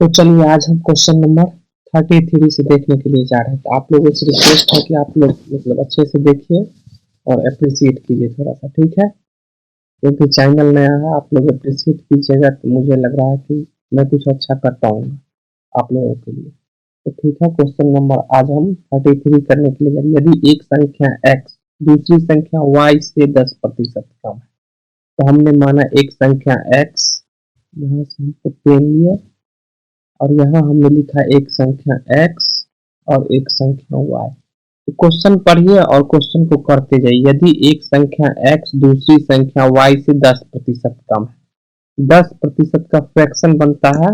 तो चलिए आज हम क्वेश्चन नंबर 33 से देखने के लिए जा रहे हैं। तो आप लोगों से रिक्वेस्ट है कि आप लोग मतलब अच्छे से देखिए और अप्रिशिएट कीजिए थोड़ा सा, ठीक है? क्योंकि चैनल नया है, आप लोग अप्रिशिएट कीजिएगा तो मुझे लग रहा है कि मैं कुछ अच्छा कर पाऊंगा आप लोगों के लिए। तो ठीक है, क्वेश्चन नंबर आज हम 33 करने के लिए जा रहे हैं। यदि एक संख्या x दूसरी संख्या y से 10% कम है, तो हमने माना एक संख्या x, यहाँ से हमको पेन लिया और यहाँ हमने लिखा एक संख्या x और एक संख्या y। तो क्वेश्चन पढ़िए और क्वेश्चन को करते जाइए। यदि एक संख्या x दूसरी संख्या y से 10% कम है, 10% का फ्रैक्शन बनता है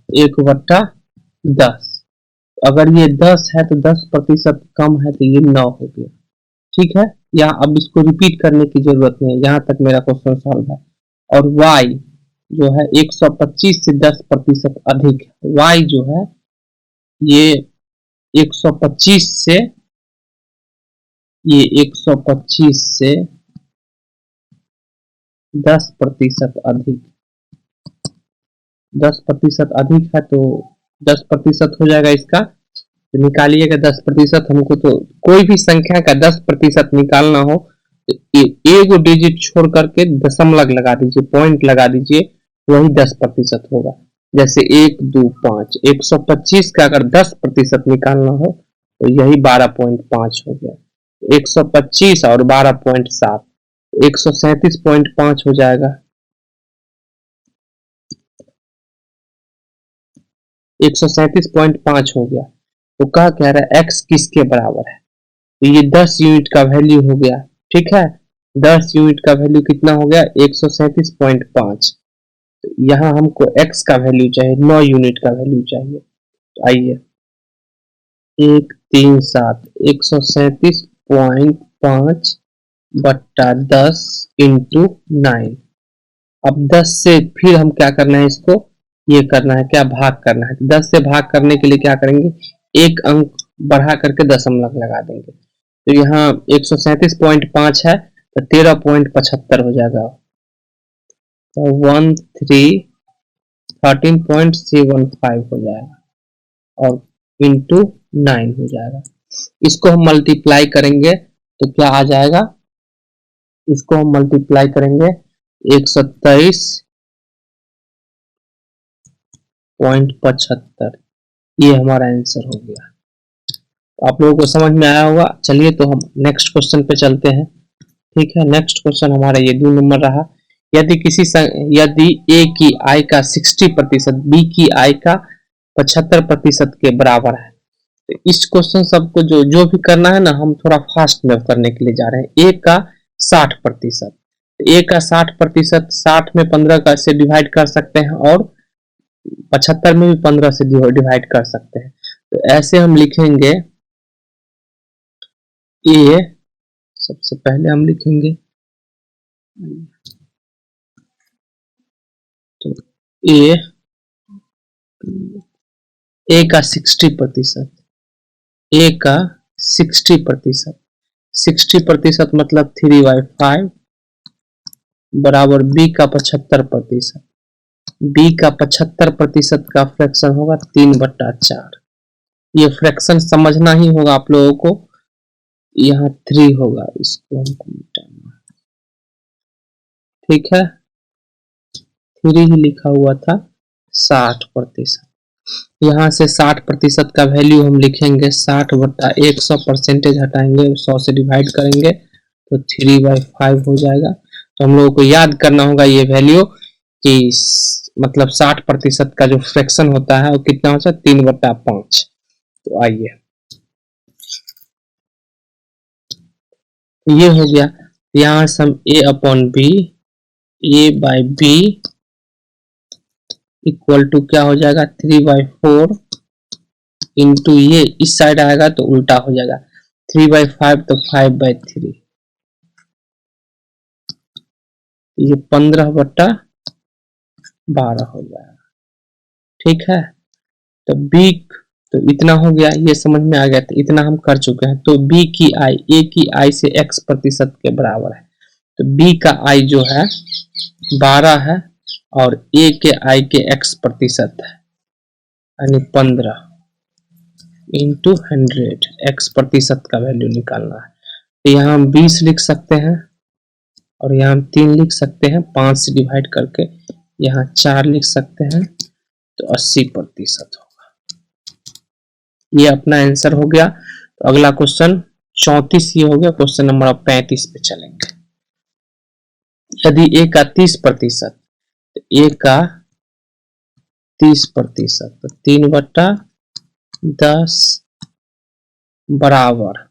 1/10। अगर ये 10 है तो 10% कम है तो ये 9 हो गया, ठीक है? यहाँ अब इसको रिपीट करने की जरूरत नहीं है, यहाँ तक मेरा क्वेश्चन सॉल्व है। और y जो है 125 से 10% अधिक है। y जो है ये 125 से, ये 125 से 10% अधिक, 10% अधिक है तो 10% हो जाएगा इसका। तो निकालिएगा 10%। हमको तो कोई भी संख्या का 10% निकालना हो तो एक डिजिट छोड़ करके दशमलव लगा दीजिए, पॉइंट लगा दीजिए, वही 10% होगा। जैसे 1, 2, 5, 125 का अगर 10% निकालना हो तो यही 12.5 हो गया। 125 और 12.7, 137.5 हो जाएगा। 137.5 हो गया। तो कहा कह रहा है x किसके बराबर है? तो ये 10 यूनिट का वैल्यू हो गया, ठीक है? 10 यूनिट का वैल्यू कितना हो गया? 137.5। तो यहाँ हमको x का वैल्यू चाहिए, 9 यूनिट का वैल्यू चाहिए। तो आइए 137 137.5 बट्टा 10 इंटू 9। अब 10 से फिर हम क्या करना है, इसको ये करना है, क्या भाग करना है। 10 से भाग करने के लिए क्या करेंगे, एक अंक बढ़ा करके दशमलव लगा देंगे। तो यहाँ 137.5 है तो 13.75 हो जाएगा। तो 13.75 हो जाएगा और इंटू 9 हो जाएगा। इसको हम मल्टीप्लाई करेंगे तो क्या आ जाएगा, इसको हम मल्टीप्लाई करेंगे 127.75, ये हमारा आंसर हो गया। आप लोगों को समझ में आया होगा। चलिए तो हम नेक्स्ट क्वेश्चन पे चलते हैं, ठीक है? नेक्स्ट क्वेश्चन हमारा ये 2 नंबर रहा। यदि यदि a की i का 60% b की i का 75% के बराबर है, तो इस क्वेश्चन सबको जो भी करना है ना, हम थोड़ा फास्ट में करने के लिए जा रहे हैं। a का 60%, a का 60%, 60 में 15 का से डिवाइड कर सकते हैं और 75 में भी 15 से डिवाइड कर सकते हैं। तो ऐसे हम लिखेंगे a, सबसे पहले हम लिखेंगे तो a का 60%, a का 60%, 60% मतलब 3/5 बराबर b का 75%। b का 75% का फ्रैक्शन होगा 3/4। ये फ्रैक्शन समझना ही होगा आप लोगों को। यहाँ 3 होगा, इसको हमको मिटाना, ठीक है? 3 ही लिखा हुआ था। 60%, यहाँ से 60% का वैल्यू हम लिखेंगे 60/100, परसेंटेज हटाएंगे, 100 से डिवाइड करेंगे तो 3/5 हो जाएगा। तो हम लोगों को याद करना होगा ये वैल्यू कि मतलब 60% का जो फ्रैक्शन होता है वो कितना होता है, 3/5। तो आइए ये हो गया। यहाँ से हम a/b, a/b इक्वल टू क्या हो जाएगा, 3/4 इंटू ये इस साइड आएगा तो उल्टा हो जाएगा, 3/5 तो 5/3, ये 15/12 हो जाएगा, ठीक है? तो b तो इतना हो गया, ये समझ में आ गया। तो इतना हम कर चुके हैं। तो b की i a की i से x% के बराबर है। तो b का i जो है 12 है और ए के आई के x प्रतिशत है, यानी 15 इंटू 100, x प्रतिशत का वैल्यू निकालना है। तो यहाँ हम 20 लिख सकते हैं और यहाँ हम 3 लिख सकते हैं, 5 से डिवाइड करके यहाँ 4 लिख सकते हैं, तो 80% होगा। ये अपना आंसर हो गया। तो अगला क्वेश्चन 34 ये हो गया। क्वेश्चन नंबर 35 पे चलेंगे। यदि ए का 30%, तो ए का 30%, तो 3/10 बराबर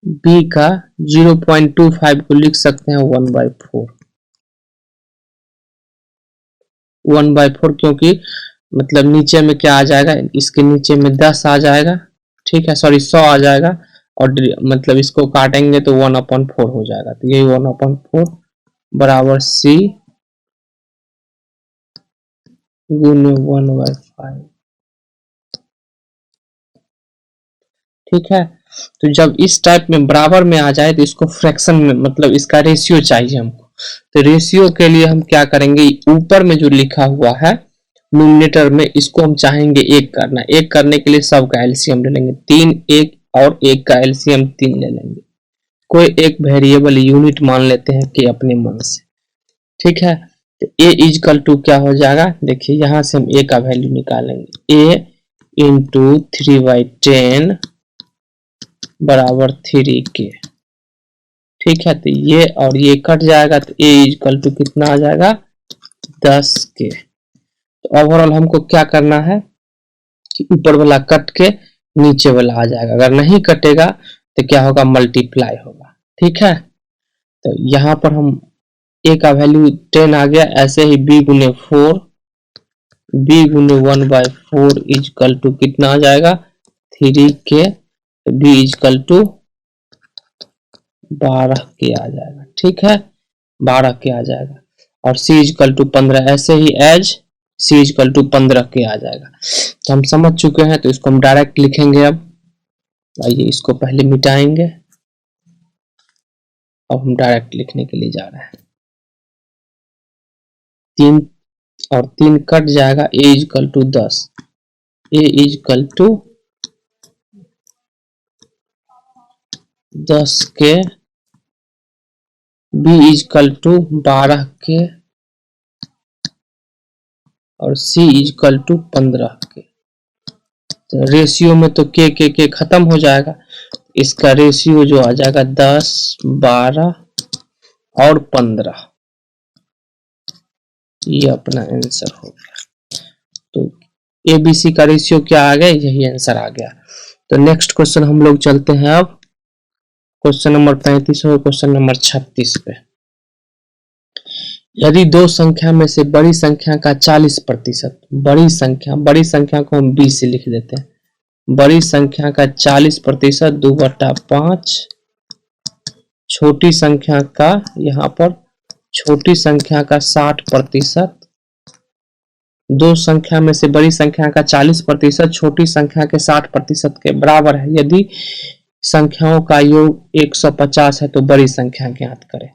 बी का 0.25 को लिख सकते हैं 1/4। 1/4 क्योंकि मतलब नीचे में क्या आ जाएगा, इसके नीचे में 10 आ जाएगा, ठीक है, सॉरी 100 आ जाएगा, और मतलब इसको काटेंगे तो 1/4 हो जाएगा। तो यही 1/4 बराबर सी गुने 1/5, ठीक है। तो जब इस टाइप में बराबर में आ जाए तो इसको फ्रैक्शन में, मतलब इसका रेशियो चाहिए हमको। तो रेशियो के लिए हम क्या करेंगे, ऊपर में जो लिखा हुआ है न्यूमरेटर में, इसको हम चाहेंगे 1 करना। 1 करने के लिए सब का एलसीएम ले लेंगे, 3 1 और 1 का एलसीएम 3 ले लेंगे। कोई एक वेरिएबल यूनिट मान लेते हैं कि अपने मन से, ठीक है। तो a इजकल टू क्या हो जाएगा, देखिए यहां से हम a का वैल्यू निकालेंगे, a इंटू 3/10 बराबर 3k, ठीक है। तो ये और ये कट जाएगा, तो a इजकल टू कितना आ जाएगा, 10k। तो ओवरऑल हमको क्या करना है कि ऊपर वाला कट के नीचे वाला आ जाएगा, अगर नहीं कटेगा तो क्या होगा, मल्टीप्लाई होगा, ठीक है। तो यहाँ पर हम a का वैल्यू 10 आ गया, ऐसे ही b गुने 4, b गुने 1/4 इजकल टू कितना आ जाएगा, 3k, b is equal to 12k आ जाएगा, ठीक है, 12k आ जाएगा। और c इजकल टू 15, ऐसे ही as c equal to 15k आ जाएगा। तो हम समझ चुके हैं, तो इसको हम डायरेक्ट लिखेंगे। अब आइए इसको पहले मिटाएंगे, अब हम डायरेक्ट लिखने के लिए जा रहे हैं। 3 और 3 कट जाएगा, a is equal to 10, a is equal to 10k, b is equal to 12k और c इजकल टू 15k। तो रेशियो में तो के खत्म हो जाएगा, इसका रेशियो जो आ जाएगा 10, 12 और 15, ये अपना आंसर हो गया। तो ABC का रेशियो क्या आ गया, यही आंसर आ गया। तो नेक्स्ट क्वेश्चन हम लोग चलते हैं अब क्वेश्चन नंबर 35 और क्वेश्चन नंबर 36 पे। यदि दो संख्या में से बड़ी संख्या का 40%, बड़ी संख्या को हम 20 से लिख देते हैं, बड़ी संख्या का 40% 2/5, छोटी संख्या का, यहाँ पर छोटी संख्या का 60%, दो संख्या में से बड़ी संख्या का 40% छोटी संख्या के 60% के बराबर है। यदि संख्याओं का योग 150 है तो बड़ी संख्या ज्ञात करें,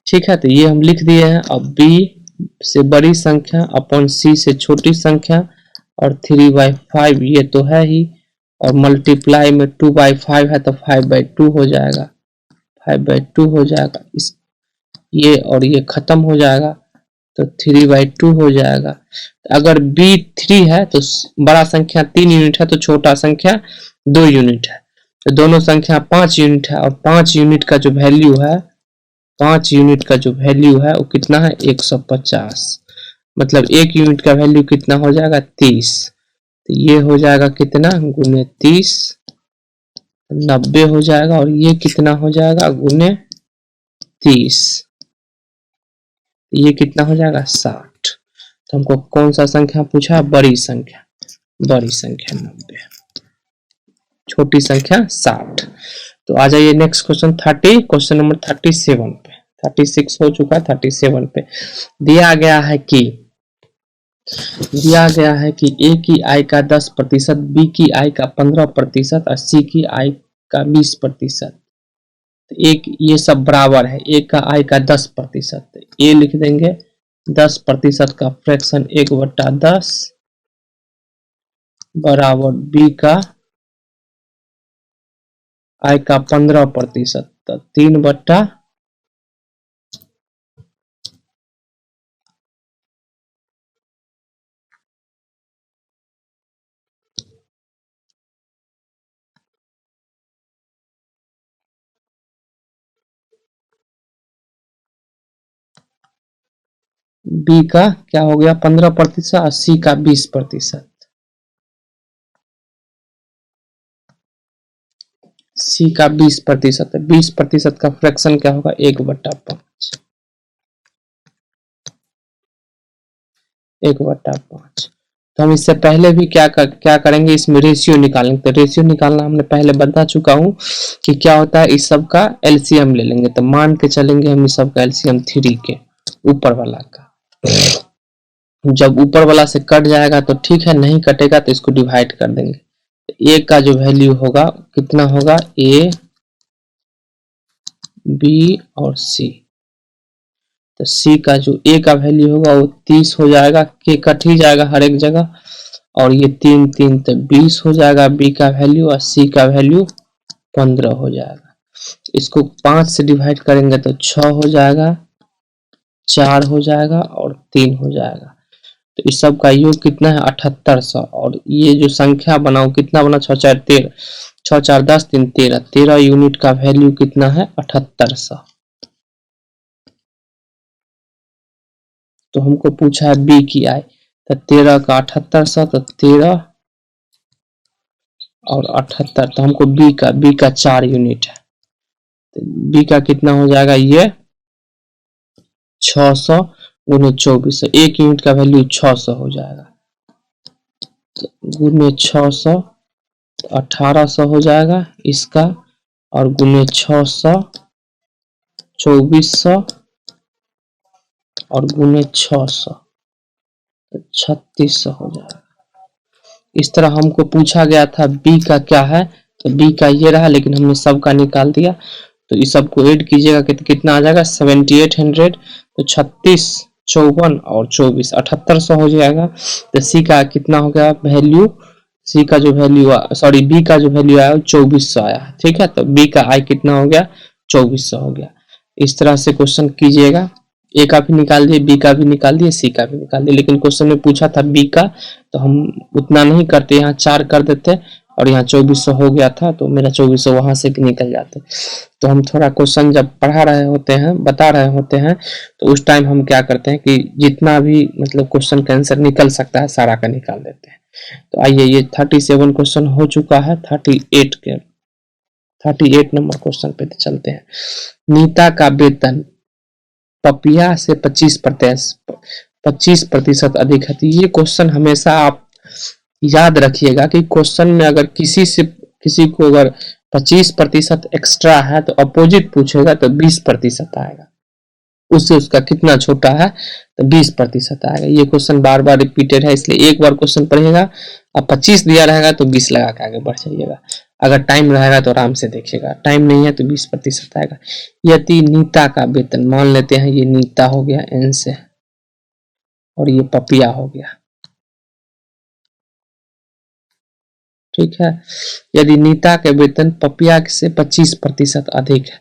ठीक है। तो ये हम लिख दिए हैं। अब b से बड़ी संख्या अपॉन c से छोटी संख्या और 3/5 ये तो है ही, और मल्टीप्लाई में 2/5 है तो 5/2 हो जाएगा, 5/2 हो जाएगा। इस ये और ये खत्म हो जाएगा तो 3/2 हो जाएगा। अगर b 3 है तो बड़ा संख्या 3 यूनिट है, तो छोटा संख्या 2 यूनिट है, तो दोनों संख्या 5 यूनिट है, और 5 यूनिट का जो वैल्यू है, 5 यूनिट का जो वैल्यू है वो कितना है, 150, मतलब 1 यूनिट का वैल्यू कितना हो जाएगा, 30। तो ये हो जाएगा कितना, गुने 30, 90 हो जाएगा, और ये कितना हो जाएगा, गुने 30, ये कितना हो जाएगा, 60। तो हमको कौन सा संख्या पूछा है, बड़ी संख्या 90, छोटी संख्या 60। तो आ जाइए नेक्स्ट क्वेश्चन 30, क्वेश्चन नंबर 37 पे। 36 हो चुका है, 37 पे दिया गया है कि दिया गया है कि ए की आय का 10%, बी की आय का 15% और सी की आय का 20%। एक ये सब बराबर है, ए का आय का 10%, ए लिख देंगे 10% का फ्रैक्शन 1/10 बराबर बी का आय का 15%, तो 3/, बी का क्या हो गया 15% और सी का 20%। सी का 20% है, 20% का फ्रैक्शन क्या होगा 1/5, 1/5। तो हम इससे पहले भी क्या करेंगे, इसमें रेशियो निकालेंगे। तो रेशियो निकालना हमने पहले बता चुका हूं कि क्या होता है, इस सब का एलसीएम ले लेंगे। तो मान के चलेंगे हम इस सब का एलसीएम 3 के ऊपर वाला का। जब ऊपर वाला से कट जाएगा तो ठीक है, नहीं कटेगा तो इसको डिवाइड कर देंगे। ए का जो वैल्यू होगा कितना होगा, ए बी और सी। तो सी का जो ए का वैल्यू होगा वो 30 हो जाएगा, के कट ही जाएगा हर एक जगह, और ये 3 3 तो 20 हो जाएगा बी का वैल्यू, और सी का वैल्यू 15 हो जाएगा। इसको 5 से डिवाइड करेंगे तो 6 हो जाएगा, 4 हो जाएगा और 3 हो जाएगा। तो इस सब का योग कितना है 7800, और ये जो संख्या बनाओ कितना बना 6 4 13, 6 4 10 3 13, 13 यूनिट का वैल्यू कितना है 7800। तो हमको पूछा है बी की आय, तो 13 का 7800, तो 13 और 78, तो हमको बी का 4 यूनिट है। तो बी का कितना हो जाएगा, ये 600 गुने 2400, एक यूनिट का वैल्यू 600 हो जाएगा। तो गुने 600 तो 1800 हो जाएगा इसका, और गुने 600 2400 और गुने 600 तो 3600 हो जाएगा। इस तरह हमको पूछा गया था बी का क्या है, तो बी का ये रहा, लेकिन हमने सब का निकाल दिया। तो इस सब को ऐड कीजिएगा कितना आ जाएगा 7800, तो 36 54 और 24 7800 हो जाएगा। तो सी का कितना हो गया वैल्यू, सी का जो वैल्यू सॉरी बी का जो वैल्यू आया 2400 आया, ठीक है। तो बी का आई कितना हो गया 2400 हो गया। इस तरह से क्वेश्चन कीजिएगा, ए का भी निकाल दिए, बी का भी निकाल दिए, सी का भी निकाल दिए, लेकिन क्वेश्चन में पूछा था बी का, तो हम उतना नहीं करते, यहाँ 4 कर देते और यहाँ 2400 हो गया था, तो मेरा 2400 वहां से भी निकल जाते। तो हम थोड़ा क्वेश्चन जब पढ़ा रहे होते हैं, बता रहे होते हैं, तो उस टाइम हम क्या करते हैं कि जितना भी मतलब क्वेश्चन का आंसर निकल सकता है सारा का निकाल देते हैं। तो आइए, ये 37 क्वेश्चन हो चुका है, 38 नंबर क्वेश्चन पे चलते हैं। नीता का वेतन पपिया से 25% अधिक है। तो ये क्वेश्चन हमेशा आप याद रखिएगा कि क्वेश्चन में अगर किसी को अगर 25% एक्स्ट्रा है तो अपोजिट पूछेगा तो 20% आएगा, उससे उसका कितना छोटा है तो 20% आएगा। ये क्वेश्चन बार बार रिपीटेड है, इसलिए एक बार क्वेश्चन पढ़िएगा, अब 25 दिया रहेगा तो 20 लगा के आगे बढ़ जाइएगा। अगर टाइम रहेगा तो आराम से देखिएगा, टाइम नहीं है तो 20% आएगा। यदि नीता का वेतन, मान लेते हैं ये नीता हो गया एन से, और ये पपिया हो गया, ठीक है। यदि नीता के वेतन पपिया से 25% अधिक है,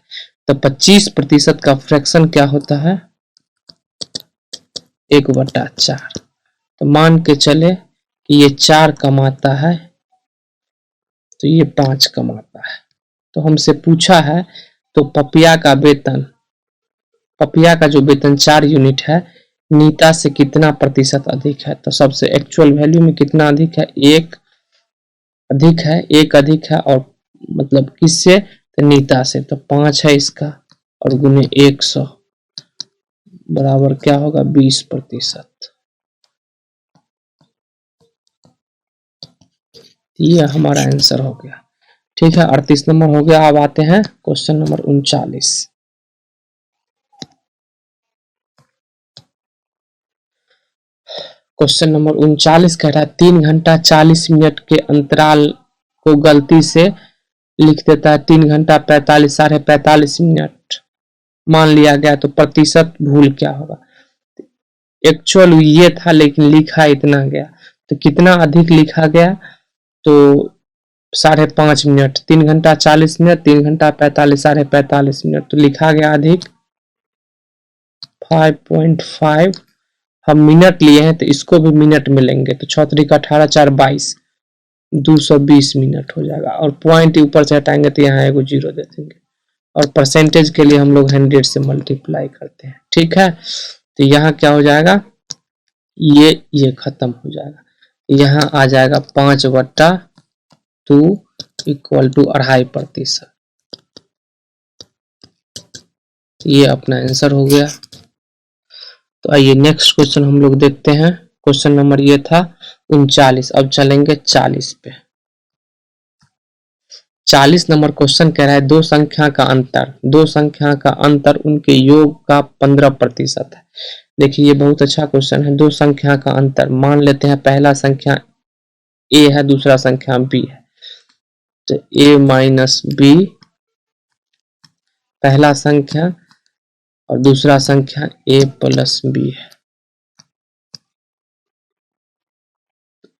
तो 25% का फ्रैक्शन क्या होता है 1/4। तो मान के चले कि ये 4 कमाता है तो ये 5 कमाता है। तो हमसे पूछा है, तो पपिया का जो वेतन 4 यूनिट है, नीता से कितना प्रतिशत अधिक है। तो सबसे एक्चुअल वैल्यू में कितना अधिक है, 1 अधिक है, और मतलब किससे, तो नीता से। तो 5 है इसका, और गुने 100 बराबर क्या होगा 20%। ये हमारा आंसर हो गया, ठीक है। 38 नंबर हो गया। अब आते हैं क्वेश्चन नंबर 39। क्वेश्चन नंबर 39 कह रहा है 3 घंटा 40 मिनट के अंतराल को गलती से लिख देता है 3 घंटा 45 साढ़े 45 मिनट मान लिया गया, तो प्रतिशत भूल क्या होगा। एक्चुअल ये था लेकिन लिखा इतना गया, तो कितना अधिक लिखा गया, तो 5.5 मिनट, 3 घंटा 40 मिनट 3 घंटा 45 साढ़े 45 मिनट, तो लिखा गया अधिक 5.5। हम मिनट लिए हैं तो इसको भी मिनट में लेंगे, तो 6 3 18 4 22 220 मिनट हो जाएगा। और पॉइंट ऊपर से हटाएंगे तो यहाँ एगो 0 दे देंगे, और परसेंटेज के लिए हम लोग 100 से मल्टीप्लाई करते हैं। ठीक है, तो यहाँ क्या हो जाएगा, ये खत्म हो जाएगा, यहाँ आ जाएगा 5/2 इक्वल टू 2.5%। ये अपना आंसर हो गया। तो आइए नेक्स्ट क्वेश्चन हम लोग देखते हैं। क्वेश्चन नंबर ये था 39। अब चलेंगे 40 पे। 40 नंबर क्वेश्चन कह रहा है दो संख्या का अंतर उनके योग का 15% है। देखिए ये बहुत अच्छा क्वेश्चन है। दो संख्या का अंतर, मान लेते हैं पहला संख्या a है, दूसरा संख्या b है, तो a माइनस b पहला संख्या और दूसरा संख्या a प्लस b है,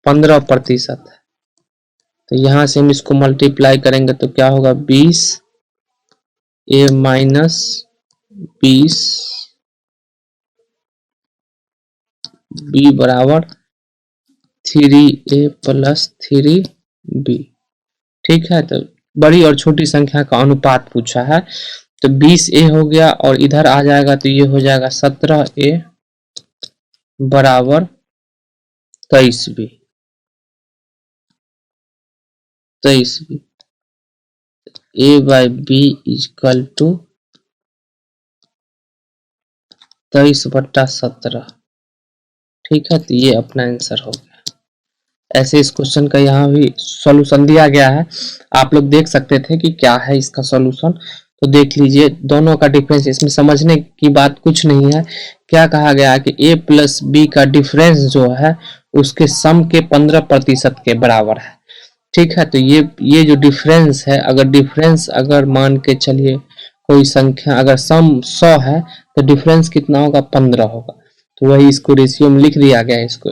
15% है। तो यहां से हम इसको मल्टीप्लाई करेंगे तो क्या होगा, 20 a माइनस 20 b बराबर 3a प्लस 3b। ठीक है, तो बड़ी और छोटी संख्या का अनुपात पूछा है, तो 20a हो गया और इधर आ जाएगा तो ये हो जाएगा 17a बराबर 23b। a by b equal to 23/17। ठीक है, तो ये अपना आंसर हो गया। ऐसे इस क्वेश्चन का यहाँ भी सॉल्यूशन दिया गया है, आप लोग देख सकते थे कि क्या है इसका सॉल्यूशन, तो देख लीजिए। दोनों का डिफरेंस, इसमें समझने की बात कुछ नहीं है। क्या कहा गया है कि a प्लस b का डिफरेंस जो है उसके सम के 15% के बराबर है। ठीक है, तो ये जो डिफरेंस है, अगर मान के चलिए कोई संख्या अगर सम 100 है तो डिफरेंस कितना होगा, 15 होगा। तो वही इसको रेशियो में लिख दिया गया है, इसको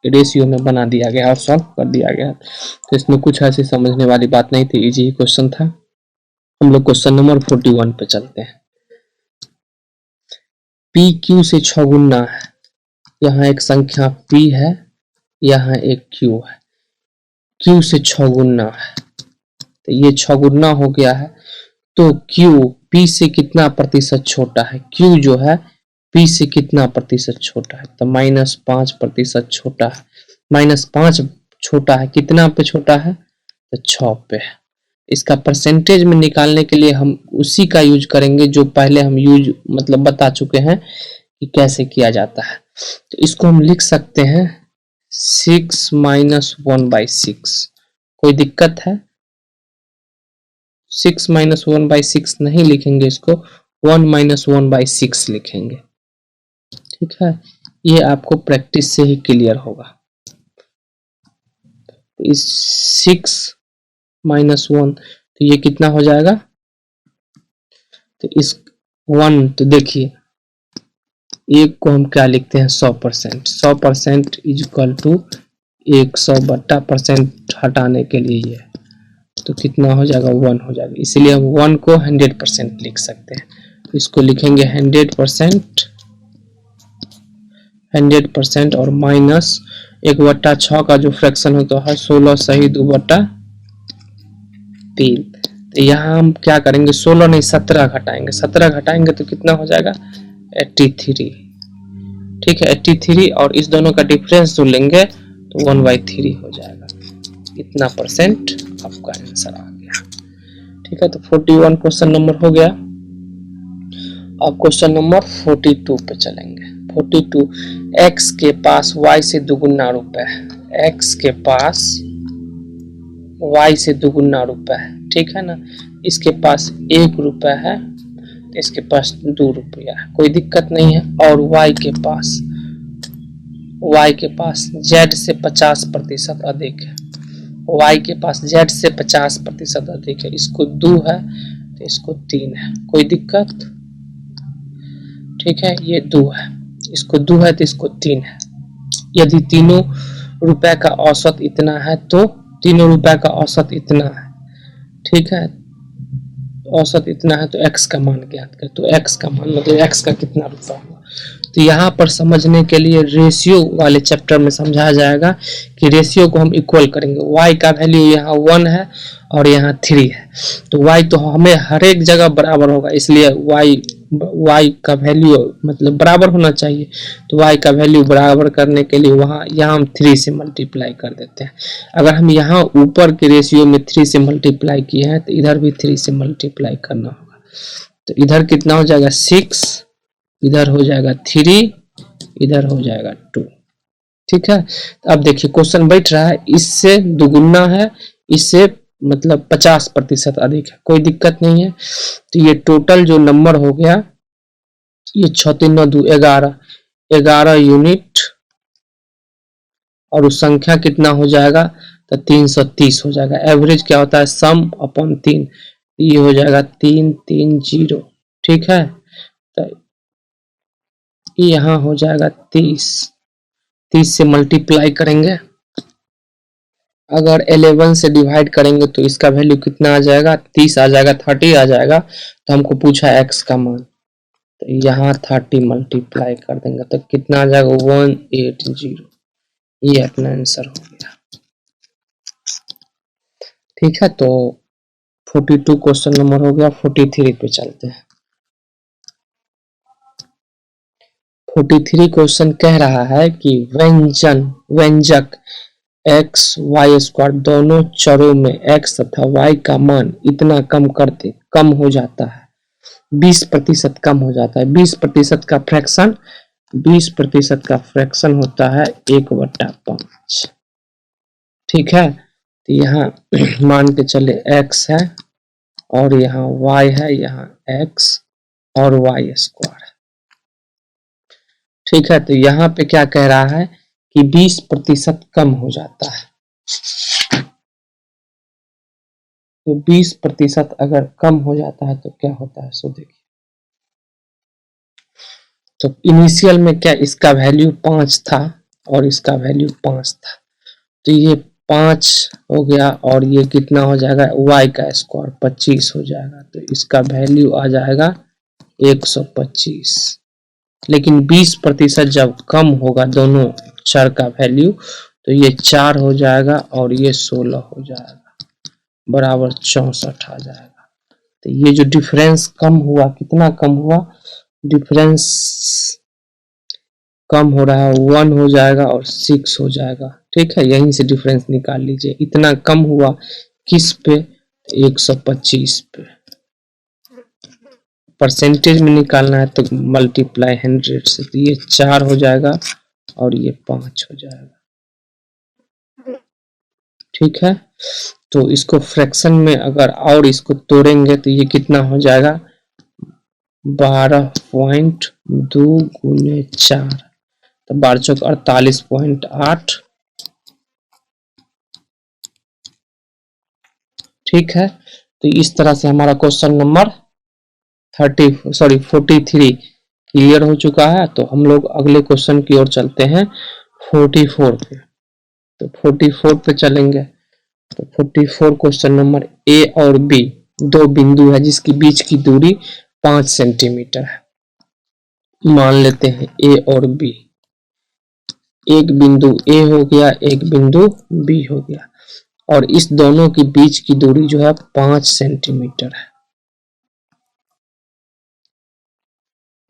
रेशियो में बना दिया गया और सॉल्व कर दिया गया। तो इसमें कुछ ऐसी समझने वाली बात नहीं थी, इजी क्वेश्चन था। हम लोग क्वेश्चन नंबर 41 पे चलते हैं। p q से 6 गुना है। यहाँ एक संख्या p है, यहाँ एक q है। q से 6 गुना है, तो ये 6 गुना हो गया है। तो q p से कितना प्रतिशत छोटा है, q जो है p से कितना प्रतिशत छोटा है, तो -5% छोटा है। -5 छोटा है, कितना पे छोटा है, तो 6 पे है। इसका परसेंटेज में निकालने के लिए हम उसी का यूज करेंगे जो पहले हम बता चुके हैं कि कैसे किया जाता है। तो इसको हम लिख सकते हैं 6 माइनस 1/6। कोई दिक्कत है, 6 माइनस 1/6 नहीं लिखेंगे, इसको 1 माइनस 1/6 लिखेंगे। ठीक है, ये आपको प्रैक्टिस से ही क्लियर होगा। इस 6 माइनस 1, तो ये कितना हो जाएगा, तो इस 1, तो देखिए एक को हम क्या लिखते हैं, 100%। 100% इज इक्वल टू 100/% हटाने के लिए ये, तो कितना हो जाएगा, 1 हो जाएगा। इसलिए हम 1 को 100% लिख सकते हैं। इसको लिखेंगे 100% और माइनस 1/6 का जो फ्रैक्शन होता है 16 सही 2/3। तो यहाँ हम क्या करेंगे, 16 नहीं 17 घटाएंगे। 17 घटाएंगे तो कितना हो जाएगा, 83। ठीक है, 83, और इस दोनों का डिफरेंस जो लेंगे तो 1/3 हो जाएगा। इतना परसेंट आपका आंसर आ गया। ठीक है, तो 41 क्वेश्चन नंबर हो गया। अब क्वेश्चन नंबर 42 पे चलेंगे। 42, x के पास y से दुगुना रुपए है। x के पास y से दुगुना रुपए है, ठीक है ना। इसके पास 1 रुपया है, तो इसके पास 2 रुपया है, कोई दिक्कत नहीं है। और y के पास y के पास z से 50% अधिक है, y के पास z से 50% अधिक है, इसको 2 है तो इसको 3 है, कोई दिक्कत? ठीक है, ये 2 है, इसको 2 है तो इसको 3 है। यदि तीनों रुपए का औसत इतना है तो तीनों रुपए का औसत इतना है, ठीक है, औसत इतना है तो x का मान ज्ञात कर, तो x का मान मतलब x का कितना रुपया हुआ। तो यहाँ पर समझने के लिए रेशियो वाले चैप्टर में समझाया जाएगा कि रेशियो को हम इक्वल करेंगे। y का वैल्यू यहाँ 1 है और यहाँ 3 है, तो y तो हमें हर एक जगह बराबर होगा, इसलिए y का वैल्यू मतलब बराबर होना चाहिए। तो y का वैल्यू बराबर करने के लिए यहाँ हम 3 से मल्टीप्लाई कर देते हैं। अगर हम यहाँ ऊपर के रेशियो में 3 से मल्टीप्लाई किए हैं तो इधर भी 3 से मल्टीप्लाई करना होगा। तो इधर कितना हो जाएगा 6, इधर हो जाएगा 3, इधर हो जाएगा 2। ठीक है, तो अब देखिए क्वेश्चन बैठ रहा है, इससे दुगुना है, इससे मतलब 50% अधिक है, कोई दिक्कत नहीं है। तो ये टोटल जो नंबर हो गया ये 6 3 9 2 11 यूनिट, और उस संख्या कितना हो जाएगा तो 330 हो जाएगा। एवरेज क्या होता है सम अपॉन 3, ये हो जाएगा 330। ठीक है, तो यहाँ हो जाएगा 30 से मल्टीप्लाई करेंगे, अगर 11 से डिवाइड करेंगे तो इसका वैल्यू कितना आ जाएगा 30 आ जाएगा, 30 आ जाएगा। तो हमको पूछा x का मान, तो यहाँ 30 मल्टीप्लाई कर देंगे तो कितना आ जाएगा 180। ये अपना आंसर हो गया। ठीक है, तो 42 क्वेश्चन नंबर हो गया। 43 पे चलते हैं। 43 क्वेश्चन कह रहा है कि व्यंजक x y स्क्वायर दोनों चरों में x तथा y का मान इतना कम हो जाता है, 20% कम हो जाता है। 20% का फ्रैक्शन होता है 1/5। ठीक है, तो यहाँ मान के चले x है और यहाँ y है, यहाँ x और y स्क्वायर है। ठीक है, तो यहाँ पे क्या कह रहा है कि 20% कम हो जाता है। तो 20% अगर कम हो जाता है तो क्या होता है सो देखिए। तो इनिशियल में क्या इसका वैल्यू 5 था और इसका वैल्यू 5 था, तो ये 5 हो गया और ये कितना हो जाएगा y का स्क्वायर 25 हो जाएगा, तो इसका वैल्यू आ जाएगा 125। लेकिन 20% जब कम होगा दोनों चर का वैल्यू तो ये 4 हो जाएगा और ये 16 हो जाएगा, बराबर 64 आ जाएगा। तो ये जो डिफरेंस कम हुआ, कितना कम हुआ, डिफरेंस कम हो रहा है 1 हो जाएगा और 6 हो जाएगा। ठीक है, यहीं से डिफरेंस निकाल लीजिए। इतना कम हुआ किस पे, 125 पे। परसेंटेज में निकालना है तो मल्टीप्लाई 100 से, तो ये 4 हो जाएगा और ये 5 हो जाएगा। ठीक है, तो इसको फ्रैक्शन में अगर और इसको तोड़ेंगे तो ये कितना हो जाएगा 12.2 गुने 4, तो 12 चौक 48.8। ठीक है, तो इस तरह से हमारा क्वेश्चन नंबर 43 क्लियर हो चुका है। तो हम लोग अगले क्वेश्चन की ओर चलते हैं 44 पे। तो 44 पे चलेंगे। तो 44 क्वेश्चन नंबर ए और बी दो बिंदु है जिसकी बीच की दूरी 5 सेंटीमीटर है। मान लेते हैं ए और बी, एक बिंदु ए हो गया, एक बिंदु बी हो गया, और इस दोनों की बीच की दूरी जो है 5 सेंटीमीटर है।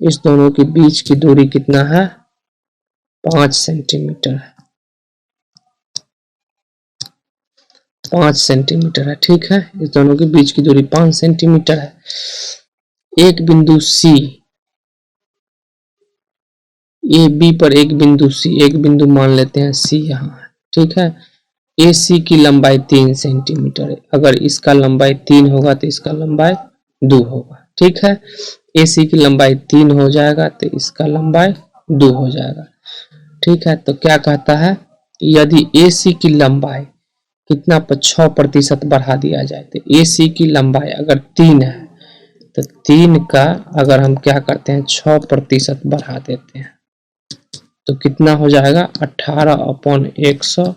इस दोनों के बीच की दूरी कितना है 5 सेंटीमीटर है, 5 सेंटीमीटर है। ठीक है, इस दोनों के बीच की दूरी 5 सेंटीमीटर है। एक बिंदु सी, ए बी पर एक बिंदु सी, एक बिंदु मान लेते हैं सी यहाँ है। ठीक है, ए सी की लंबाई 3 सेंटीमीटर है। अगर इसका लंबाई 3 होगा तो इसका लंबाई 2 होगा। ठीक है, ए सी की लंबाई 3 हो जाएगा तो इसका लंबाई 2 हो जाएगा। ठीक है। तो क्या कहता है, यदि AC की लंबाई कितना पर 6% बढ़ा दिया जाए, तो AC की लंबाई अगर 3 है तो 3 का अगर हम क्या करते हैं 6% बढ़ा देते हैं तो कितना हो जाएगा 18/100,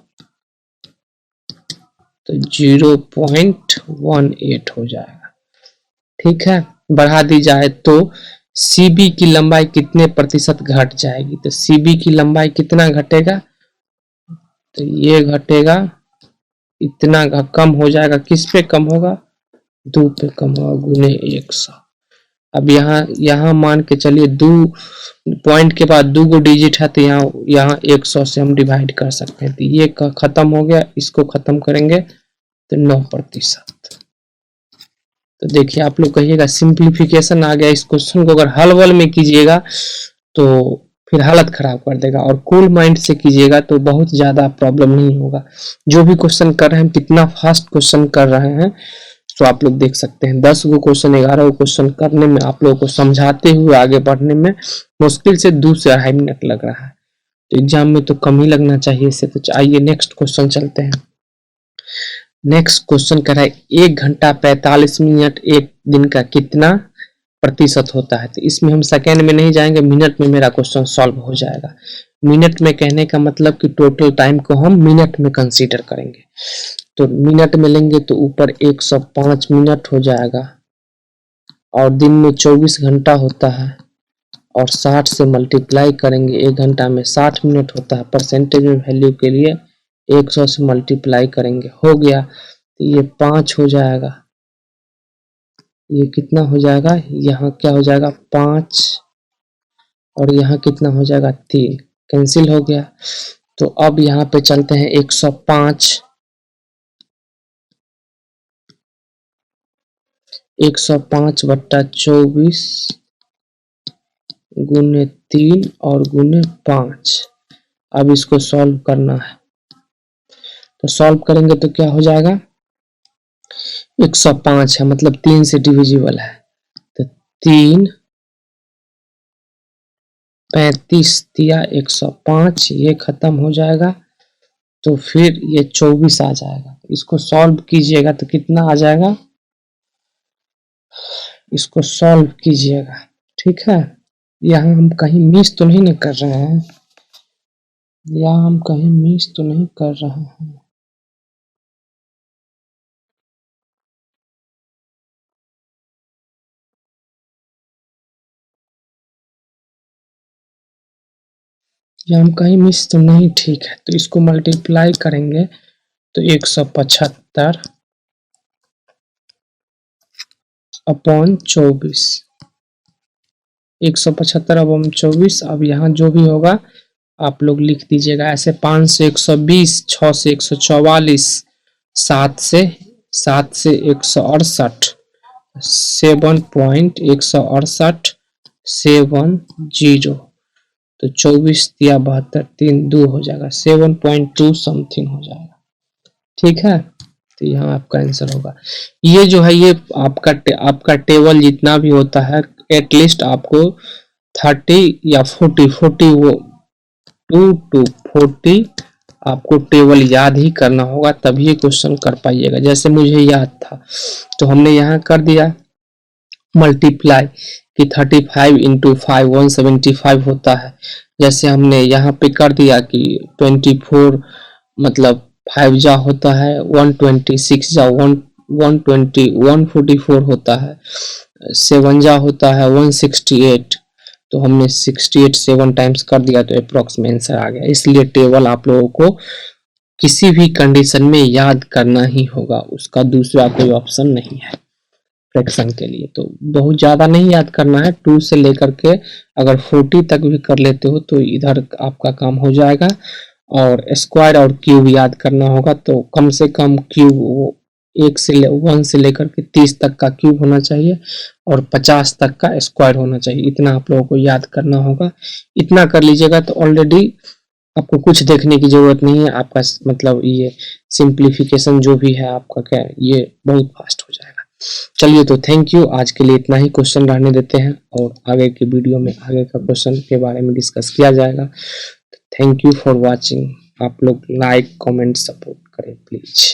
तो 0.18 हो जाएगा। ठीक है, बढ़ा दी जाए तो CB की लंबाई कितने प्रतिशत घट जाएगी, तो CB की लंबाई कितना घटेगा, तो ये घटेगा इतना कम हो जाएगा। किस पे कम होगा, 2 पे कम होगा, गुने 100। अब यहाँ मान के चलिए 2 पॉइंट के बाद 2 गो डिजिट है, तो यहाँ 100 से हम डिवाइड कर सकते हैं। तो ये खत्म हो गया, इसको खत्म करेंगे तो 9%। तो देखिए आप लोग कहिएगा सिंप्लीफिकेशन आ गया। इस क्वेश्चन को अगर हल वल में कीजिएगा तो फिर हालत खराब कर देगा, और कूल माइंड से कीजिएगा तो बहुत ज्यादा प्रॉब्लम नहीं होगा। जो भी क्वेश्चन कर रहे हैं, कितना फास्ट क्वेश्चन कर रहे हैं, तो आप लोग देख सकते हैं 10 गो क्वेश्चन 11 गो क्वेश्चन करने में, आप लोगों को समझाते हुए आगे बढ़ने में मुश्किल से 2 से 2.5 मिनट लग रहा है। तो एग्जाम में तो कम ही लगना चाहिए इससे। तो आइए नेक्स्ट क्वेश्चन चलते हैं। नेक्स्ट क्वेश्चन कह रहा है 1 घंटा 45 मिनट एक दिन का कितना प्रतिशत होता है। तो इसमें हम सेकेंड में नहीं जाएंगे, मिनट में मेरा क्वेश्चन सॉल्व हो जाएगा। मिनट में कहने का मतलब कि टोटल टाइम को हम मिनट में कंसीडर करेंगे। तो मिनट में लेंगे तो ऊपर 105 मिनट हो जाएगा, और दिन में 24 घंटा होता है, और 60 से मल्टीप्लाई करेंगे। 1 घंटा में 60 मिनट होता है, परसेंटेज में वैल्यू के लिए 100 से मल्टीप्लाई करेंगे, हो गया। तो ये 5 हो जाएगा, ये कितना हो जाएगा, यहाँ क्या हो जाएगा 5, और यहाँ कितना हो जाएगा 3, कैंसिल हो गया। तो अब यहाँ पे चलते हैं 105 बट्टा 24 गुने 3 और गुने 5। अब इसको सॉल्व करना है, तो सॉल्व करेंगे तो क्या हो जाएगा, 105 है मतलब 3 से डिविजिबल है, तो 3 35 दिया 105, ये खत्म हो जाएगा। तो फिर ये 24 आ जाएगा। इसको सॉल्व कीजिएगा तो कितना आ जाएगा, इसको सॉल्व कीजिएगा। ठीक है, यहाँ हम कहीं मिस तो नहीं कर रहे हैं, यहाँ हम कहीं मिस तो नहीं कर रहे हैं। यहाँ हम कहीं मिस तो नहीं, ठीक है। तो इसको मल्टीप्लाई करेंगे तो 175 अपॉन 24, 175 अपॉन 24। अब यहाँ जो भी होगा आप लोग लिख दीजिएगा ऐसे, 5 से 120, 6 से 144, 7 से 168, 7.16870, तो 24 दिया 72, 3 2 हो जाएगा, 7.2 समथिंग हो जाएगा। ठीक है, तो यहाँ आपका आंसर होगा। ये जो है ये आपका टेबल जितना भी होता है, एटलीस्ट आपको 30 या 40 वो 2 to 40 आपको टेबल याद ही करना होगा, तभी क्वेश्चन कर पाइएगा। जैसे मुझे याद था तो हमने यहाँ कर दिया मल्टीप्लाई कि 35 इंटू 5 175 होता है। जैसे हमने यहाँ पे कर दिया कि 24 मतलब 5 जा होता है 120, 6 जा 120, 144 होता है, 7 जा होता है 168, तो हमने 68 7 टाइम्स कर दिया तो अप्रोक्सीमेट आंसर आ गया। इसलिए टेबल आप लोगों को किसी भी कंडीशन में याद करना ही होगा, उसका दूसरा कोई ऑप्शन नहीं है फ्रैक्शन के लिए। तो बहुत ज़्यादा नहीं याद करना है, 2 से लेकर के अगर 40 तक भी कर लेते हो तो इधर आपका काम हो जाएगा। और स्क्वायर और क्यूब याद करना होगा, तो कम से कम क्यूब 1 से लेकर के 30 तक का क्यूब होना चाहिए, और 50 तक का स्क्वायर होना चाहिए। इतना आप लोगों को याद करना होगा। इतना कर लीजिएगा तो ऑलरेडी आपको कुछ देखने की जरूरत नहीं है। आपका मतलब ये सिंप्लीफिकेशन जो भी है आपका क्या ये बहुत फास्ट हो जाएगा। चलिए, तो थैंक यू, आज के लिए इतना ही क्वेश्चन रहने देते हैं, और आगे की वीडियो में आगे का क्वेश्चन के बारे में डिस्कस किया जाएगा। Thank you for watching. आप लोग लाइक कमेंट सपोर्ट करें प्लीज।